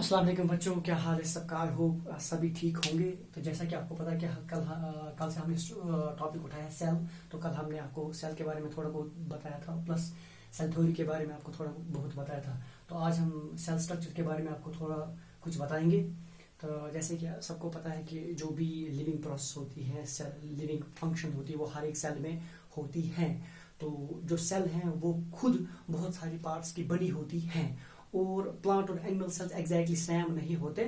अस्सलाम वालेकुम बच्चों, क्या हाल है सबका? आई होप सभी ठीक होंगे। तो जैसा कि आपको पता है कि कल से हमने टॉपिक उठाया सेल। तो कल हमने आपको सेल के बारे में थोड़ा बहुत बताया था, प्लस सेल थ्योरी के बारे में आपको थोड़ा बहुत बताया था। तो आज हम सेल स्ट्रक्चर के बारे में आपको थोड़ा कुछ बताएंगे। तो जैसे कि सबको पता है कि जो भी लिविंग प्रोसेस होती है, सेल लिविंग फंक्शन होती है, वो हर एक सेल में होती है। तो जो सेल हैं वो खुद बहुत सारी पार्ट्स की बनी होती हैं, और प्लांट और एनिमल सेल्स एग्जैक्टली सेम नहीं होते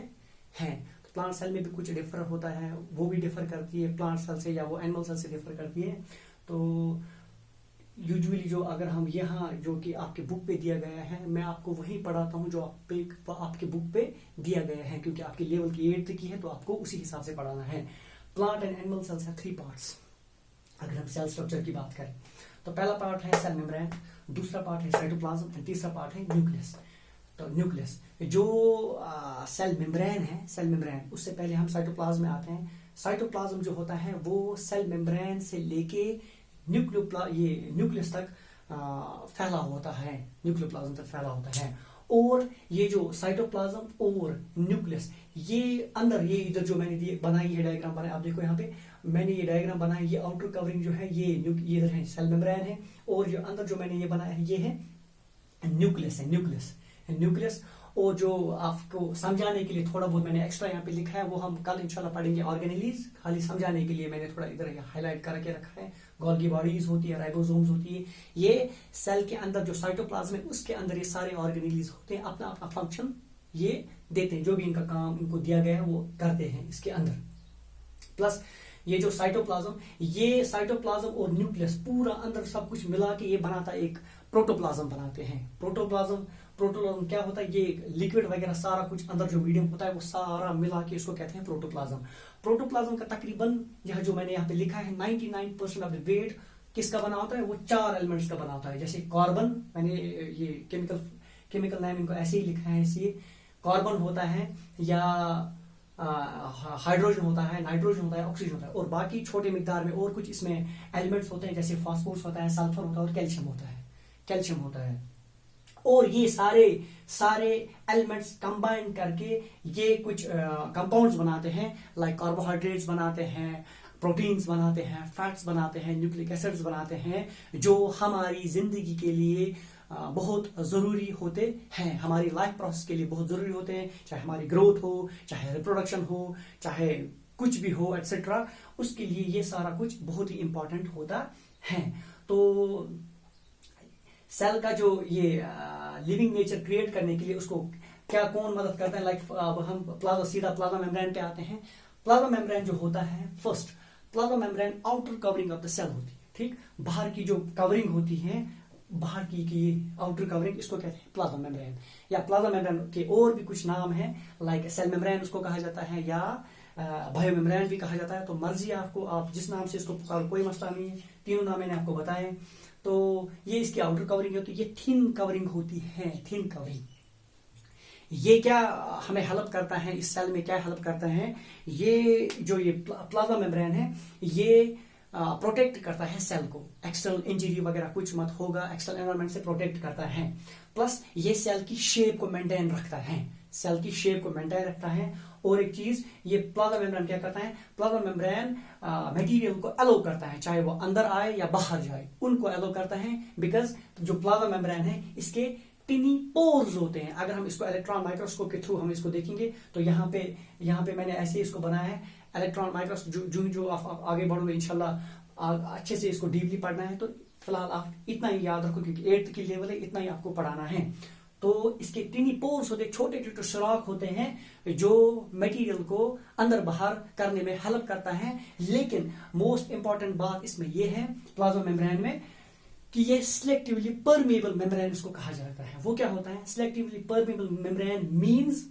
हैं। तो प्लांट सेल में भी कुछ डिफर होता है, वो भी डिफर करती है प्लांट सेल से, या वो एनिमल सेल से डिफर करती है। तो यूजुअली जो अगर हम यहाँ जो कि आपके बुक पे दिया गया है, मैं आपको वही पढ़ाता हूँ जो आपके बुक पे दिया गया है, क्योंकि आपके लेवल की 8th की है, तो आपको उसी हिसाब से पढ़ाना है। प्लांट एंड एनिमल सेल्स है 3 पार्ट्स। अगर हम सेल स्ट्रक्चर की बात करें तो पहला पार्ट है सेल मेम्ब्रेन, दूसरा पार्ट है साइटोप्लाज्म एंड तीसरा पार्ट है न्यूक्लियस। तो न्यूक्लियस जो सेल मेम्ब्रेन है, सेल मेम्ब्रेन, उससे पहले हम साइटोप्लाज्म में आते हैं। साइटोप्लाज्म जो होता है वो सेल मेम्ब्रेन से लेके न्यूक्लियस तक फैला होता है, न्यूक्लियोप्लाज्म तक फैला होता है। और ये जो साइटोप्लाज्म और न्यूक्लियस, ये अंदर, ये इधर जो मैंने बनाई है डायग्राम बनाया, आप देखो यहाँ पे मैंने ये डायग्राम बनाया, ये आउटर कवरिंग जो है ये इधर है सेल मेम्ब्रेन है, और जो अंदर जो मैंने ये बनाया है ये है न्यूक्लियस है, न्यूक्लियस। और जो आपको समझाने के लिए थोड़ा बहुत मैंने एक्स्ट्रा यहाँ पे लिखा है, वो हम कल इंशाल्लाह पढ़ेंगे। ऑर्गेनेलीज खाली समझाने के लिए मैंने थोड़ा इधर हाईलाइट करके रखा है। गोल्गी बॉडीज होती है, राइबोसोम्स होती है, ये सेल के अंदर जो साइटोप्लाज्म है उसके अंदर ये सारे ऑर्गेनेलीज होते हैं, अपना अपना फंक्शन ये देते हैं, जो भी इनका काम इनको दिया गया है वो करते हैं इसके अंदर। प्लस ये जो साइटोप्लाज्म और न्यूक्लियस पूरा अंदर सब कुछ मिला के ये बनाता है एक प्रोटोप्लाज्म बनाते हैं। प्रोटोप्लाज्म क्या होता है? ये लिक्विड वगैरह सारा कुछ अंदर जो मीडियम होता है वो सारा मिला के इसको कहते हैं प्रोटोप्लाज्म। प्रोटोप्लाज्म का तकरीबन यह जो मैंने यहाँ पे लिखा है 99% ऑफ द वेट किसका बना होता है? वो 4 एलिमेंट्स का बना होता है। जैसे कार्बन, मैंने ये केमिकल नेम इनको ऐसे ही लिखा है, इसलिए कार्बन होता है, या हाइड्रोजन होता है, नाइट्रोजन होता है, ऑक्सीजन होता है, और बाकी छोटे मिकदार में और कुछ इसमें एलिमेंट्स होते हैं, जैसे फास्फोरस होता है, सल्फर होता है और कैल्शियम होता है। और ये सारे एलिमेंट्स कंबाइन करके ये कुछ कंपाउंड्स बनाते हैं, लाइक कार्बोहाइड्रेट्स बनाते हैं, प्रोटीन्स बनाते हैं, फैट्स बनाते हैं, न्यूक्लिक एसिड्स बनाते हैं, जो हमारी जिंदगी के लिए बहुत जरूरी होते हैं, हमारी लाइफ प्रोसेस के लिए बहुत जरूरी होते हैं। चाहे हमारी ग्रोथ हो, चाहे रिप्रोडक्शन हो, चाहे कुछ भी हो एक्सेट्रा, उसके लिए ये सारा कुछ बहुत ही इंपॉर्टेंट होता है। तो सेल का जो ये लिविंग नेचर क्रिएट करने के लिए उसको कौन मदद करता है? लाइक अब हम सीधा प्लाज्मा मेम्ब्रेन पे आते हैं। प्लाज्मा मेम्ब्रेन जो होता है, first plasma membrane outer covering of the cell होती है, ठीक? बाहर की जो कवरिंग होती है, बाहर की आउटर कवरिंग, इसको कहते हैं प्लाज्मा मेम्ब्रेन। या प्लाज्मा मेम्ब्रेन के और भी कुछ नाम है, लाइक सेल मेम्ब्रेन उसको कहा जाता है, या बायो मेम्ब्रेन भी कहा जाता है। तो मर्जी आपको, आप जिस नाम से इसको पुकारो, कोई मसला नहीं है, तीनों नाम मैंने आपको बताए। तो ये इसकी आउटर कवरिंग है, तो ये थिन कवरिंग होती है, थिन कवरिंग। ये क्या हमें हेल्प करता है, इस सेल में क्या हेल्प करता है? ये जो ये प्लाज्मा मेम्ब्रेन है, ये प्रोटेक्ट करता है सेल को, एक्सटर्नल इंजरी वगैरह कुछ मत होगा, एक्सटर्नल एनवायरनमेंट से प्रोटेक्ट करता है। प्लस ये सेल की शेप को मेंटेन रखता है, सेल की शेप को मेंटेन रखता है। और एक चीज, ये प्लाज्मा मेम्ब्रेन क्या करता है? प्लाज्मा मेम्ब्रेन मटेरियल को अलो करता है, चाहे वो अंदर आए या बाहर जाए, उनको अलो करता है। बिकॉज जो प्लाज्मा मेम्ब्रेन है, इसके टिनी पोर्स होते हैं। अगर हम इसको इलेक्ट्रॉन माइक्रोस्कोप के थ्रू हम इसको देखेंगे, तो यहाँ पे मैंने ऐसे इसको बनाया है इलेक्ट्रॉन माइक्रोस्कोप। जो आप आगे बढ़ोगे इंशाल्लाह अच्छे से इसको डीपली पढ़ना है। तो फिलहाल आप इतना ही याद रखो, क्योंकि 8th की लेवल है, इतना ही आपको पढ़ाना है। तो इसके टिनी पोर्स होते, छोटे छोटे सुराख होते हैं, जो मटेरियल को अंदर बाहर करने में हेल्प करता है। लेकिन मोस्ट इंपॉर्टेंट बात इसमें यह है प्लाज्मा मेम्ब्रेन में, कि ये सिलेक्टिवली परमेबल मेम्ब्रेन इसको कहा जाता है। वो क्या होता है? सिलेक्टिवली परमेबल मेम्ब्रेन मींस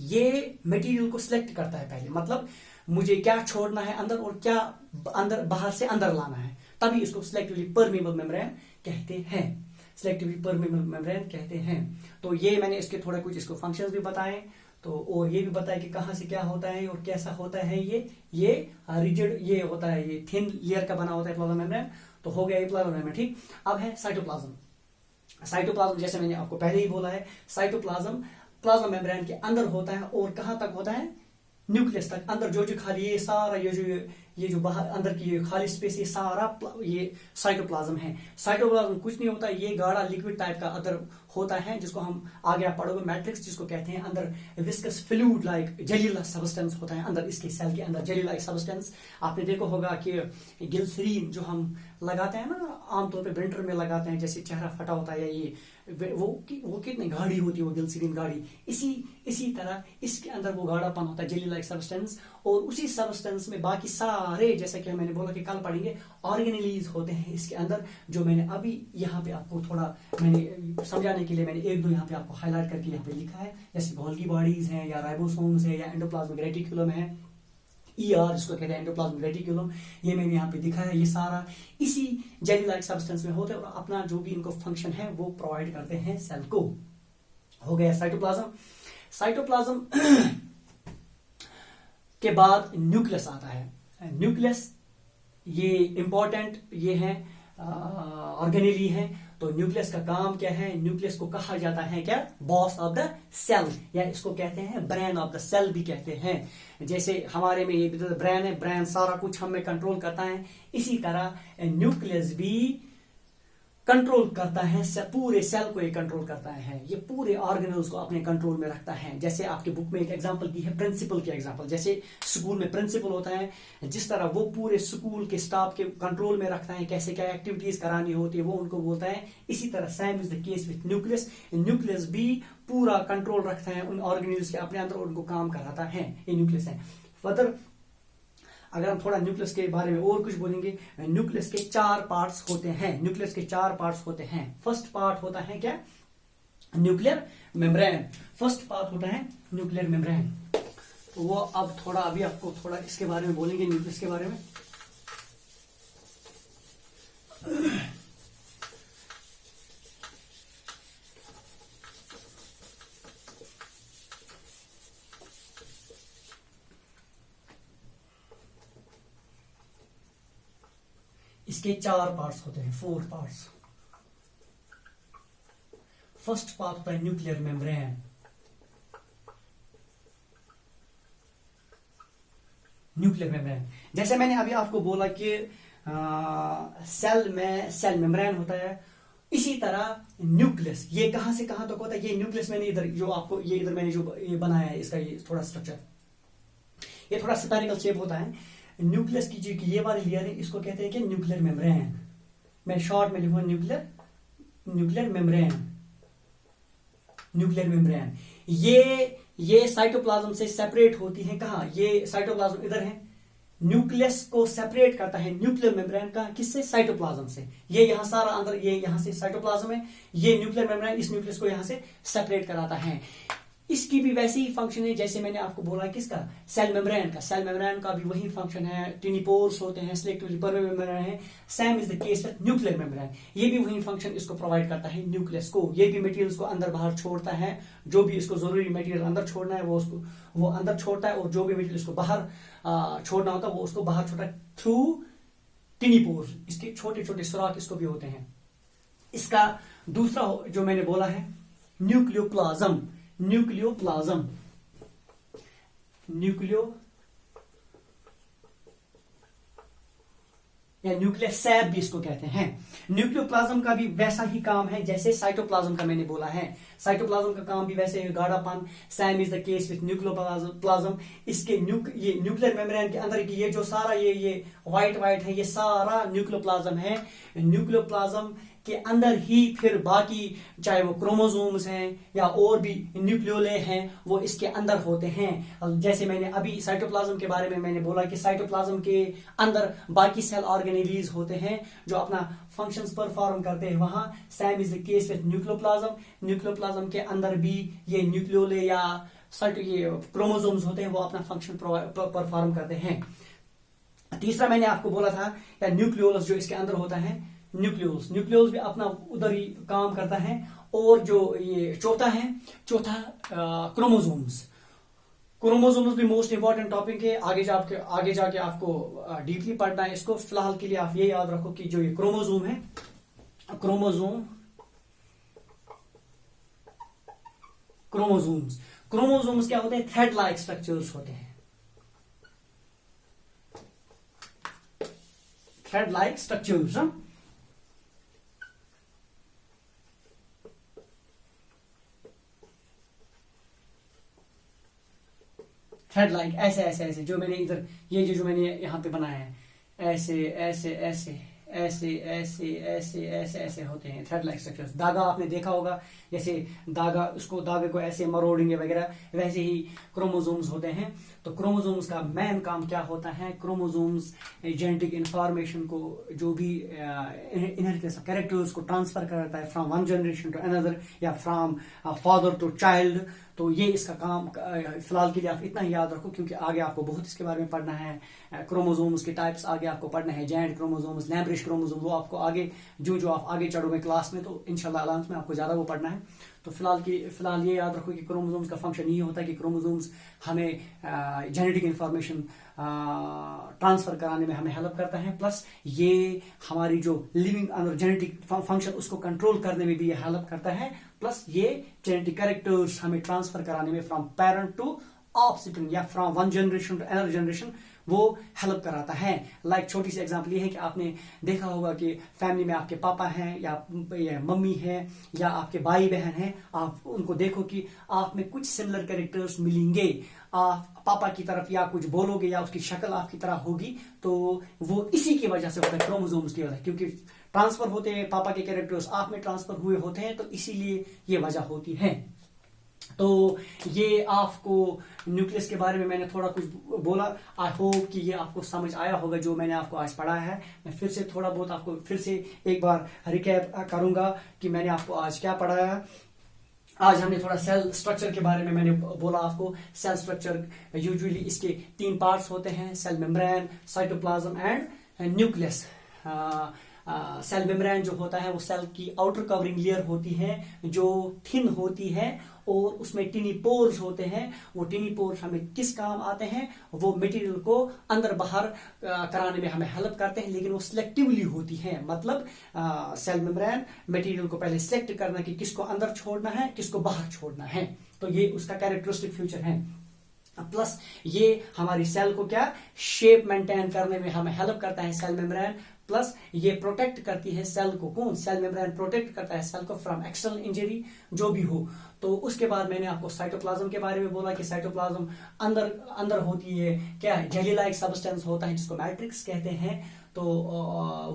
ये मटेरियल को सिलेक्ट करता है पहले, मतलब मुझे क्या छोड़ना है अंदर और क्या अंदर बाहर से अंदर लाना है, तभी इसको सिलेक्टिवली परमेबल मेम्ब्रेन कहते हैं, सिलेक्टिवली परमेबल मेम्ब्रेन कहते हैं। तो ये मैंने इसके थोड़ा कुछ इसको फंक्शंस भी बताए, तो और ये भी बताया कि कहां से क्या होता है और कैसा होता है। ये रिजिड ये होता है, ये थिन लेयर का बना होता है प्लाज्मा मेम्ब्रेन। तो हो गया ये प्लाज्मा मेम्ब्रेन, ठीक। अब है साइटोप्लाज्म। साइटोप्लाज्म जैसे मैंने आपको पहले ही बोला है, साइटोप्लाज्म प्लाज्मा मेम्ब्रेन के अंदर होता है और कहां तक होता है, न्यूक्लियस तक। अंदर जो जो खाली ये सारा ये जो बाहर अंदर की ये खाली स्पेस, ये सारा ये साइटोप्लाज्म है। साइटोप्लाज्म कुछ नहीं होता, ये गाढ़ा लिक्विड टाइप का अंदर होता है, जिसको हम आगे आप पढ़ोगे मैट्रिक्स जिसको कहते हैं। अंदर viscous fluid like jelly like substance होता है अंदर, इसके सेल के अंदर जेली लाइक सब्सटेंस। आपने देखा होगा कि ग्लिसरीन जो हम लगाते हैं ना, आमतौर पे विंटर में लगाते हैं, जैसे चेहरा फटा होता है, ये वो कितनी गाढ़ी होती है वो ग्लिसरीन गाढ़ी, इसी तरह इसके अंदर वो गाढ़ापन होता है, जेली लाइक सब्सटेंस। और उसी सब्सटेंस में बाकी सारे, जैसे कि मैंने बोला कि कल पढ़ेंगे, ऑर्गेनेलीज होते हैं इसके अंदर, जो मैंने अभी यहाँ पे आपको थोड़ा मैंने समझाने के लिए मैंने एक दो यहाँ पे आपको हाईलाइट करके यहाँ पे लिखा है, जैसे गोल्गी बॉडीज हैं या राइबोसोम्स है या एंडोप्लाज्मिक रेटिकुलम है, ER जिसको कहते हैं एंडोप्लाज्मिक रेटिकुलम, ये मैंने यहाँ पे दिखा है। ये सारा इसी जेली लाइक सब्सटेंस में होते हैं और अपना जो भी इनको फंक्शन है वो प्रोवाइड करते हैं सेल को। हो गया साइटोप्लाज्म। साइटोप्लाज्म के बाद न्यूक्लियस आता है। न्यूक्लियस ये इंपॉर्टेंट ये है, ऑर्गेनेली है। तो न्यूक्लियस का काम क्या है, न्यूक्लियस को कहा जाता है क्या, बॉस ऑफ द सेल, या इसको कहते हैं ब्रेन ऑफ द सेल भी कहते हैं। जैसे हमारे में ये ब्रेन है, ब्रेन सारा कुछ हमें कंट्रोल करता है, इसी तरह न्यूक्लियस भी कंट्रोल करता है, पूरे सेल को ये कंट्रोल करता है, ये पूरे ऑर्गेनल्स को अपने कंट्रोल में रखता है। जैसे आपके बुक में एक एग्जांपल दी है प्रिंसिपल की एग्जांपल, जैसे स्कूल में प्रिंसिपल होता है, जिस तरह वो पूरे स्कूल के स्टाफ के कंट्रोल में रखता है, कैसे क्या एक्टिविटीज करानी होती है वो उनको बोलता है। इसी तरह same is the case with nucleus. Nucleus भी पूरा कंट्रोल रखता है उन ऑर्गेनल्स के अपने अंदर, उनको काम कराता है, ये न्यूक्लियस है। फर्दर अगर हम थोड़ा न्यूक्लियस के बारे में और कुछ बोलेंगे, न्यूक्लियस के 4 पार्ट्स होते हैं। न्यूक्लियस के 4 पार्ट्स होते हैं। फर्स्ट पार्ट होता है क्या, न्यूक्लियर मेम्ब्रेन। फर्स्ट पार्ट होता है न्यूक्लियर मेम्ब्रेन। तो वो अब थोड़ा अभी आपको थोड़ा इसके बारे में बोलेंगे, न्यूक्लियस के बारे में। इसके 4 पार्ट्स होते हैं, 4 पार्ट्स। फर्स्ट पार्ट होता है न्यूक्लियर मेम्ब्रेन। न्यूक्लियर मेम्ब्रेन, जैसे मैंने अभी आपको बोला कि सेल में सेल मेम्ब्रेन होता है, इसी तरह न्यूक्लियस ये कहां से कहां तक होता है। ये न्यूक्लियस मैंने इधर जो आपको ये इधर मैंने जो ये बनाया है, इसका ये थोड़ा स्ट्रक्चर, ये थोड़ा स्फेरिकल शेप होता है। न्यूक्लियस की जो ये वाली लेयर है, इसको कहते हैं कि न्यूक्लियर मेम्ब्रेन। मैं शॉर्ट में लिखूंगा न्यूक्लियर मेम्ब्रेन। न्यूक्लियर मेम्ब्रेन ये साइटोप्लाज्म से सेपरेट होती है। कहा, ये साइटोप्लाज्म इधर है, न्यूक्लियस को सेपरेट करता है न्यूक्लियर मेम्ब्रेन का, किससे, साइटोप्लाज्म से। ये यहां सारा अंदर, ये यहां से साइटोप्लाज्म है, ये न्यूक्लियर मेम्ब्रेन इस न्यूक्लियस को यहां से सेपरेट कराता है। इसकी भी वैसे ही फंक्शन है जैसे मैंने आपको बोला किसका, सेल मेम्ब्रेन का। सेल मेम्ब्रेन का भी वही फंक्शन है, टिनी पोर्स होते हैं, सिलेक्टिवली परमेबल मेम्ब्रेन है। Same is the case with nuclear membrane. ये भी वही फंक्शन इसको प्रोवाइड करता है न्यूक्लियस को। ये भी मटेरियल्स को अंदर बाहर छोड़ता है, जो भी इसको जरूरी मटेरियल अंदर छोड़ना है वो अंदर छोड़ता है, और जो भी मटेरियल इसको बाहर छोड़ना होता है वो उसको बाहर छोड़ता है थ्रू टिनी पोर्स। इसके छोटे छोटे सुराख इसको भी होते हैं। इसका दूसरा जो मैंने बोला है न्यूक्लियोप्लाज्म। न्यूक्लियोप्लाज्म या न्यूक्लियस सैप भी इसको कहते हैं। न्यूक्लियोप्लाज्म का भी वैसा ही काम है जैसे साइटोप्लाज्म का मैंने बोला है। साइटोप्लाज्म का काम भी वैसे गाढ़ापन, same is the case with nucleoplasm. इसके ये न्यूक्लियर मेम्ब्रेन के अंदर की ये जो सारा ये व्हाइट है, ये सारा न्यूक्लियोप्लाज्म है। न्यूक्लियोप्लाज्म के अंदर ही फिर बाकी चाहे वो क्रोमोसोम्स हैं या और भी न्यूक्लियोले हैं वो इसके अंदर होते हैं। जैसे मैंने अभी साइटोप्लाज्म के बारे में मैंने बोला कि साइटोप्लाज्म के अंदर बाकी सेल ऑर्गेनेलीज होते हैं जो अपना फंक्शंस परफॉर्म करते हैं। वहां same is the case with nucleoplasm. Nucleoplasm के अंदर भी ये न्यूक्लियोले या ये क्रोमोसोम्स होते हैं, वो अपना फंक्शन परफॉर्म करते हैं। तीसरा मैंने आपको बोला था या न्यूक्लियोलस जो इसके अंदर होता है, न्यूक्लियोलस भी अपना उधर ही काम करता है। और जो ये चौथा क्रोमोसोम्स भी मोस्ट इंपॉर्टेंट टॉपिक है। आगे जाके आपको डीपली पढ़ना है इसको। फिलहाल के लिए आप ये याद रखो कि जो ये क्रोमोसोम है, क्रोमोसोम्स। क्रोमोसोम्स क्या होते हैं? थ्रेड लाइक स्ट्रक्चर्स होते हैं, thread like structures. Thread like ऐसे ऐसे ऐसे, जो मैंने इधर ये जो मैंने यहाँ पे बनाया है, ऐसे ऐसे ऐसे ऐसे ऐसे ऐसे ऐसे ऐसे होते हैं थ्रेड लाइक स्ट्रक्चर्स। धागा आपने देखा होगा, जैसे धागा, उसको धागे को ऐसे मरोड़ेंगे वगैरह, वैसे ही क्रोमोसोम्स होते हैं। तो क्रोमोसोम्स का मेन काम क्या होता है? क्रोमोसोम्स जेनेटिक इंफॉर्मेशन को, जो भी इनहेरिटेंस कैरेक्टर्स को ट्रांसफर करता है from one generation to another, या फ्रॉम फादर टू चाइल्ड। तो ये इसका काम। फिलहाल के लिए आप इतना ही याद रखो, क्योंकि आगे आपको बहुत इसके बारे में पढ़ना है। क्रोमोसोम्स के टाइप्स आगे आपको पढ़ना है, जायंट क्रोमोसोम्स, लैम्ब्रिश क्रोमोसोम, वो आपको आगे जो आप आगे चढ़ोगे क्लास में, तो इंशाल्लाह अलाउंस में आपको ज्यादा वो पढ़ना है। तो फिलहाल ये याद रखो कि क्रोमोसोम्स का फंक्शन ये होता है कि क्रोमोसोम्स हमें जेनेटिक इंफॉर्मेशन ट्रांसफर कराने में हमें हेल्प करता है, प्लस ये हमारी जो लिविंग अंदर जेनेटिक फंक्शन उसको कंट्रोल करने में भी ये हेल्प करता है, प्लस ये जेनेटिक कैरेक्टर्स हमें ट्रांसफर कराने में फ्रॉम पेरेंट टू ऑफस्प्रिंग या from one generation to another generation वो हेल्प कराता है। लाइक छोटी सी एग्जांपल ये है कि आपने देखा होगा कि फैमिली में आपके पापा हैं या मम्मी है या आपके भाई बहन हैं, आप उनको देखो कि आप में कुछ सिमिलर कैरेक्टर्स मिलेंगे। आप पापा की तरफ या कुछ बोलोगे या उसकी शक्ल आपकी तरह होगी, तो वो इसी की वजह से होता है, क्रोमोसोम्स की वजह, क्योंकि ट्रांसफर होते हैं, पापा के कैरेक्टर्स आप में ट्रांसफर हुए होते हैं, तो इसीलिए ये वजह होती है। तो ये आपको न्यूक्लियस के बारे में मैंने थोड़ा कुछ बोला। आई होप कि ये आपको समझ आया होगा जो मैंने आपको आज पढ़ा है। मैं फिर से थोड़ा बहुत आपको फिर से एक बार रिकैप करूंगा कि मैंने आपको आज क्या पढ़ाया। आज हमने थोड़ा सेल स्ट्रक्चर के बारे में मैंने बोला आपको। सेल स्ट्रक्चर यूजुअली इसके 3 पार्ट्स होते हैं, cell membrane, cytoplasm and nucleus. Cell membrane जो होता है वो सेल की आउटर कवरिंग लेयर होती है जो थिन होती है, और उसमें टिनी पोर्स होते हैं। वो टिनी पोर्स हमें किस काम आते हैं? वो मटेरियल को अंदर बाहर कराने में हमें हेल्प करते हैं, लेकिन वो सिलेक्टिवली होती है। मतलब सेल मेम्ब्रेन मटेरियल को पहले सिलेक्ट करना कि किसको अंदर छोड़ना है, किसको बाहर छोड़ना है। तो ये उसका कैरेक्टरिस्टिक फीचर है। प्लस ये हमारी सेल को क्या शेप मेंटेन करने में हमें हेल्प करता है सेल मेम्ब्रेन। प्लस ये प्रोटेक्ट करती है सेल को, कौन? सेल मेम्ब्रेन प्रोटेक्ट करता है सेल को फ्रॉम एक्सटर्नल इंजरी जो भी हो। तो उसके बाद मैंने आपको साइटोप्लाज्म के बारे में बोला कि साइटोप्लाज्म अंदर होती है क्या, जेली लाइक सब्सटेंस होता है जिसको मैट्रिक्स कहते हैं। तो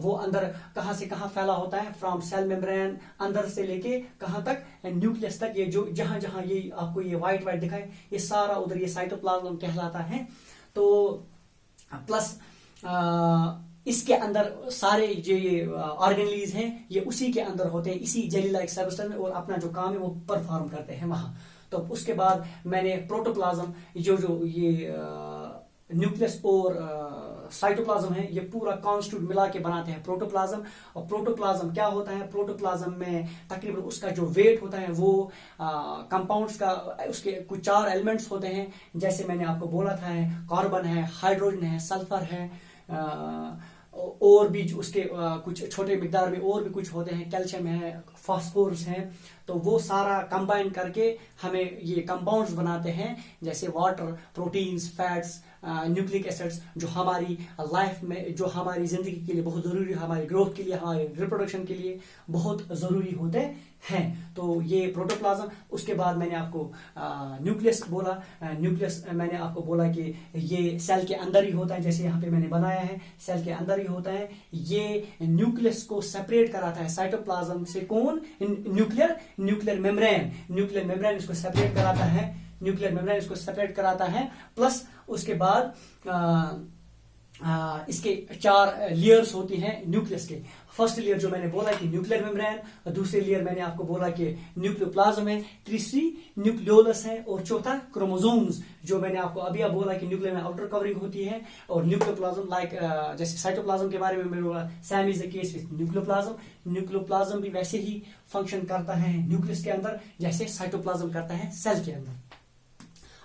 वो अंदर कहां से कहां फैला होता है, फ्रॉम सेल मेम्ब्रेन अंदर से लेके कहां तक, न्यूक्लियस तक। ये जो जहां जहां ये आपको ये व्हाइट व्हाइट दिखाए, ये सारा उधर ये साइटोप्लाज्म कहलाता है। तो प्लस इसके अंदर सारे जो ये ऑर्गेनलीज हैं ये उसी के अंदर होते हैं, इसी जेली लाइक सब्सटेंस में, और अपना जो काम है वो परफॉर्म करते हैं वहां। तो उसके बाद मैंने प्रोटोप्लाज्म, जो ये न्यूक्लियस और साइटोप्लाज्म है, ये पूरा कॉन्स्टिट्यूट मिला के बनाते हैं प्रोटोप्लाज्म। और प्रोटोप्लाज्म क्या होता है? प्रोटोप्लाज्म में तकरीबन उसका जो वेट होता है वो कंपाउंड्स का, उसके कुछ 4 एलिमेंट्स होते हैं, जैसे मैंने आपको बोला था, कार्बन है, हाइड्रोजन है, सल्फर है, और भी उसके कुछ छोटे मिकदार में और भी कुछ होते हैं, कैल्शियम है, फास्फोरस है। तो वो सारा कंबाइन करके हमें ये कंपाउंड्स बनाते हैं, जैसे water, proteins, fats, nucleic acids, जो हमारी लाइफ में, जो हमारी जिंदगी के लिए बहुत जरूरी है, हमारी ग्रोथ के लिए, हमारे रिप्रोडक्शन के लिए बहुत जरूरी होते हैं। तो ये प्रोटोप्लाज्म। उसके बाद मैंने आपको न्यूक्लियस बोला। न्यूक्लियस मैंने आपको बोला कि ये सेल के अंदर ही होता है, जैसे यहाँ पे मैंने बनाया है, सेल के अंदर ही होता है। ये न्यूक्लियस को सेपरेट कराता है साइटोप्लाज्म से, कौन? न्यूक्लियर मेम्ब्रेन इसको सेपरेट कराता है, न्यूक्लियर मेम्ब्रेन इसको सेपरेट कराता है। प्लस उसके बाद इसके 4 लेयर्स होती हैं न्यूक्लियस के। फर्स्ट लेयर जो मैंने बोला कि न्यूक्लियर मेम्ब्रेन, और दूसरी लेयर मैंने आपको बोला कि न्यूक्लियोप्लाज्म है, तीसरी न्यूक्लियोलस है, और चौथा क्रोमोसोम्स, जो मैंने आपको अभी बोला कि न्यूक्लियर में आउटर कवरिंग होती है। और न्यूक्लियोप्लाज्म लाइक जैसे साइटोप्लाज्म के बारे में मैंने बोला, same is the case with nucleoplasm. Nucleoplasm भी वैसे ही फंक्शन करता है न्यूक्लियस के अंदर जैसे साइटोप्लाज्म करता है सेल के अंदर।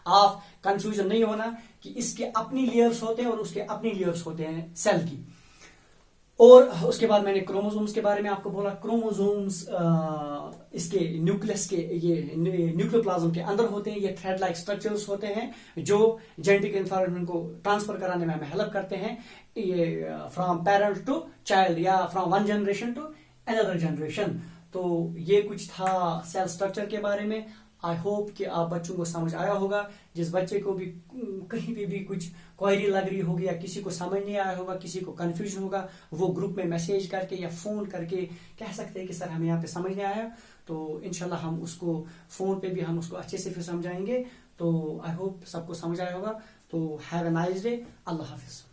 आप कंफ्यूजन नहीं होना कि इसके अपनी लेयर्स होते हैं और उसके अपनी लेयर्स होते हैं सेल की। और उसके बाद मैंने क्रोमोसोम्स के बारे में आपको बोला। क्रोमोसोम्स इसके न्यूक्लियस के, ये न्यूक्लियोप्लाज्म के अंदर होते हैं। ये थ्रेड लाइक स्ट्रक्चर्स होते हैं जो जेनेटिक इंफॉर्मेशन को ट्रांसफर कराने में हमें हेल्प करते हैं, ये फ्रॉम पेरेंट टू चाइल्ड या from one generation to another generation. तो ये कुछ था सेल स्ट्रक्चर के बारे में। आई होप कि आप बच्चों को समझ आया होगा। जिस बच्चे को भी कहीं भी कुछ क्वेरी लग रही होगी या किसी को समझ नहीं आया होगा, किसी को कंफ्यूजन होगा, वो ग्रुप में मैसेज करके या फोन करके कह सकते हैं कि सर हमें यहाँ पे समझ नहीं आया। तो इंशाल्लाह हम उसको फोन पे भी हम उसको अच्छे से फिर समझाएंगे। तो आई होप सबको समझ आया होगा। तो have a nice day. Allah Hafiz.